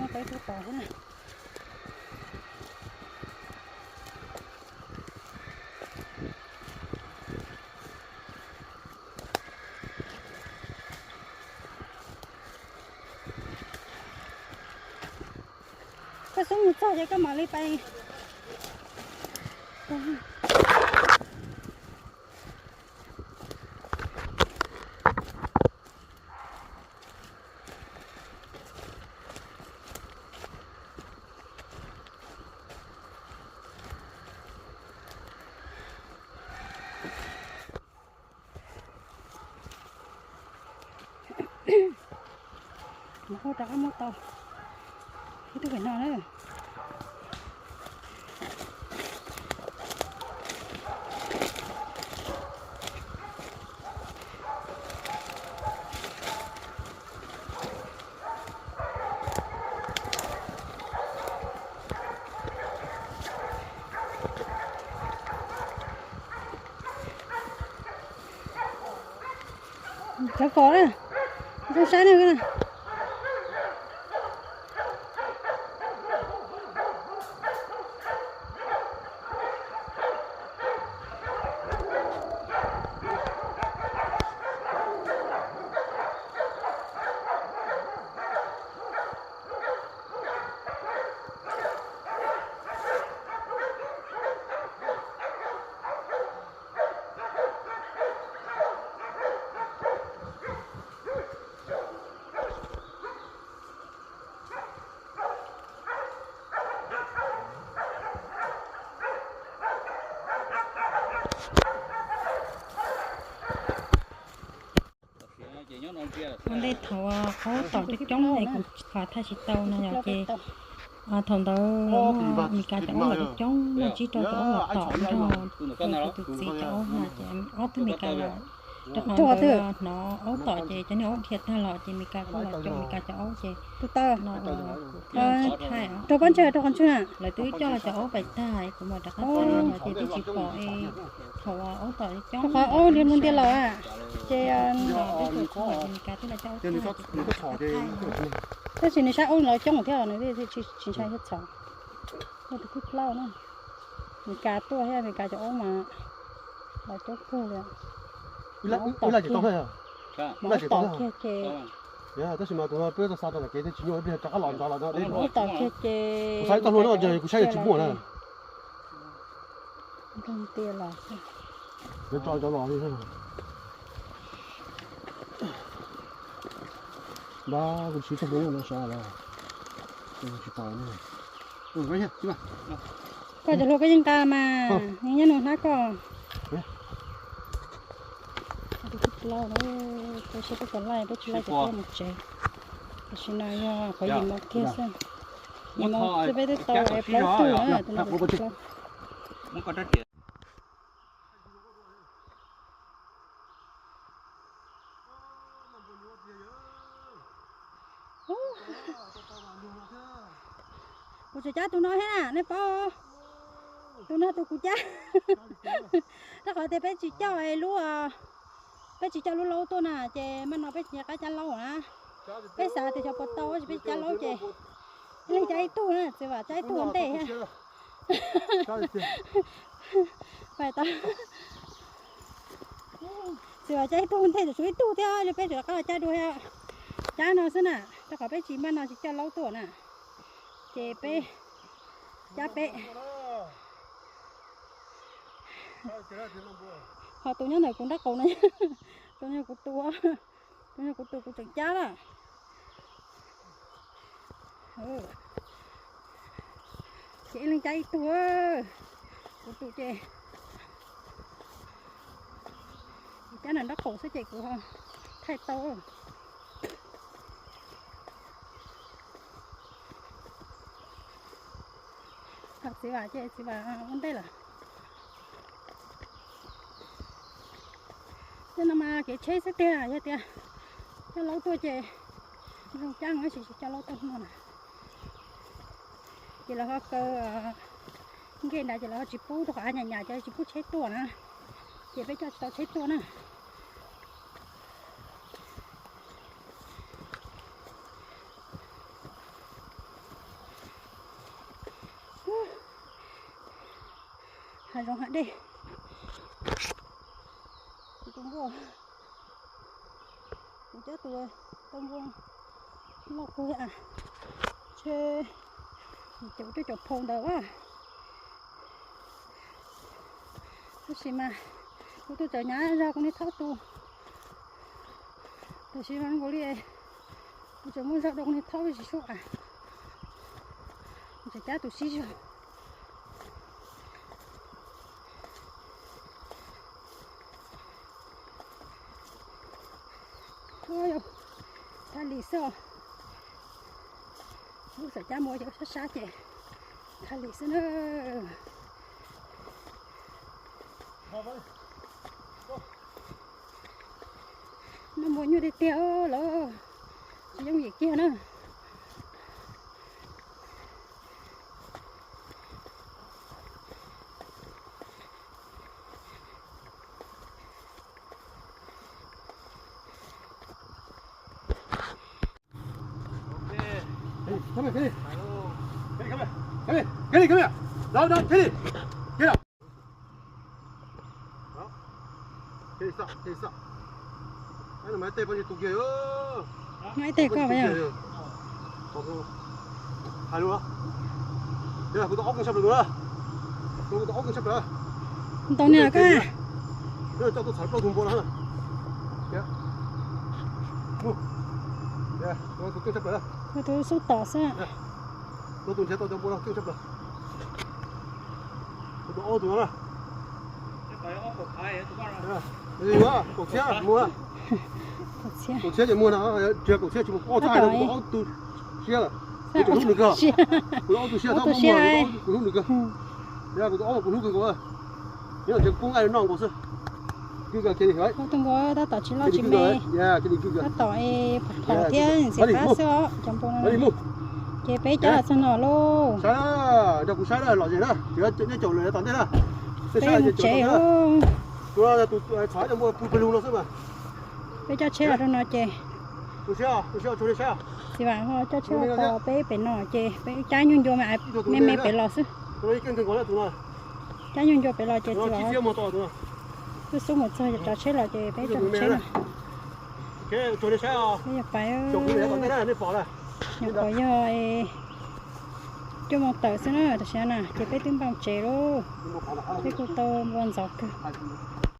mà tới tôi tỏ thế này cái súng cho vậy cái mà lấy bay nó hỗ trợ cái mô tô cái tôi phải nói đấy cháu có đấy không sai này cái này hôm nay thầu có tàu cái trống này cũng phải thay xịt tàu này nhà chị thằng đó mình cả chỗ là cái trống mà chỉ cho chỗ là tàu cho tụi gì chỗ là chị em ốp thì mình cả là cho nó ốp tàu chị cho nó ốp thiệt thay là chị mình cả có là cho mình cả chỗ chị tụi tao nó thay cho con chưa lại tưới cho là chỗ phải thay cũng mà đặt cái là chị chỉ bỏ thầu ốp tàu cái trống ốp liên luôn tiền rồi à chị thế thì nó sẽ ôn lại trong một theo này thì chỉ sai hết sầu nó được cứ lâu nữa mình cà tua hay mình cà chỗ mà là chỗ cô rồi là chỉ tao thôi à là chỉ tao thôi dạ tức là tụi bây giờ sao là cái chỉ nhớ bây giờ chắc lòn đó đấy tao kia sai tao luôn nó giờ cũng sai chỉ mua này không tiền là nó cho lòn đi thôi ba cũng chỉ cho bố nó sao là chỉ tao này vậy nhá chứ mà có cho cái dân ca mà những nó nát có lâu đó tôi sẽ có còn lại cho tôi một chế xin nói có gì một kia xem nhưng mà tôi biết tao em lâu tuổi nữa tôi nói muốn có đất tiền cô sẽ cha tôi nói hết à, này po, tôi nói tôi cũng cha, tất cả thì bé chỉ cho ai lúa, bé chỉ cho lúa lâu tôi nè, chị mà nó bé chỉ cái cha lâu à, bé sợ thì cho bột tàu, bé cha lâu chị, lấy trái tu nè, chị bảo trái tu vấn đề ha, phải tao, chị bảo trái tu vấn đề thì suy tu theo, thì bé chỉ có trái đuôi ha, trái nó xí nè, tất cả bé chỉ mà nó chỉ cho lâu tuổi nè. Chị bé cha bé họ tụi nhớ này cũng đắt cầu này tụi nhớ của tôi cũng chẳng chá đó chị lên cháy tôi của tụi chị chá này đắt cầu sẽ chị của họ thay tao chị bảo vấn đề là cho nên mà cái chế sẽ tiền à tiền cho lâu tôi chị không chăng nó chỉ cho lâu tôi thôi nè chỉ là họ cơ cái này chỉ là họ chỉ bù thôi cả nhà cho chỉ bù chế tua nè chị phải cho tao chế tua nè hai rong hạt đi tung bùa chết rồi tung bùa lọc cô à chơi chỗ tôi chụp phong đầu á tôi xí mà tôi chờ nhá ra con đi tháo tu tôi xí mà có đi tôi chờ muốn ra đâu con đi tháo gì số à tôi cha tôi xí rồi thôi rồi ta lì xo lúc sợ cha mua cho sát sát chị ta lì xo nữa nó mua như đi tiêu lỡ giống gì kia nữa Come here, Kenny. Kenny, come here. Kenny, Kenny, come here. Down, down, Kenny. Get up. Đó. Kenny, stop. Kenny, stop. Cái này máy tê bao nhiêu tụt kìa. máy tê qua vậy à? Hai luôn á. Đây là cái ốc sắp được nữa. Cái ốc sắp được. Tao nè cái. Đây cho tôi thải bao thùng bò nữa. Kìa. Kìa, tôi sắp được. Tôi số tỏ sao? Tôi tuần sẽ tôi cho bố đâu, tiêu chấp rồi. Tôi ô tụi nó này. Cái gì quá? Cổ xe mua. Cổ xe chỉ mua nào? Chưa cổ xe chỉ mua ô thay đâu, ô tụi xe là. Tôi chụp được cơ. Tôi ô tụi xe tao mua, tôi chụp được cơ. Đây là tôi ô tôi chụp được cơ. Nhưng mà chỉ cũng ai nó cổ xe. Cái gì vậy? Tôi có đã tỏ chỉ lo chỉ mê. Yeah, cái gì cái gì? Đã tỏ thỏ thiên sẽ phá sữa trong bồn này. Chế bé cho sao nọ luôn. Sai đó, đâu cũng sai đó, loại gì đó. Chỉ cái chỗ này toàn thế đó. Bé một chế không? Tôi thải cho mua bùi luôn đó mà. Bé cho chế ở đâu nọ chế. Tôi xe chỗ này xe. Thì bạn họ cho chế tỏ bé nọ chế, bé trái nhung vô mà mẹ bé lò xứ. Tôi cái gọi là tụi nó. Trái nhung vô bé lò chế thì Nó chỉ một to tụi nó. Cứ số một giờ cho chế là chế bé cho chế là. Cái chỗ này xe à? Bây giờ phải. Chỗ này toàn thế này, nó bỏ này. Nhập khỏi giờ cho một tờ xin nữa, sẽ nè, chế bé tiếng bằng chế luôn. Cái cô tô buồn giọt cơ.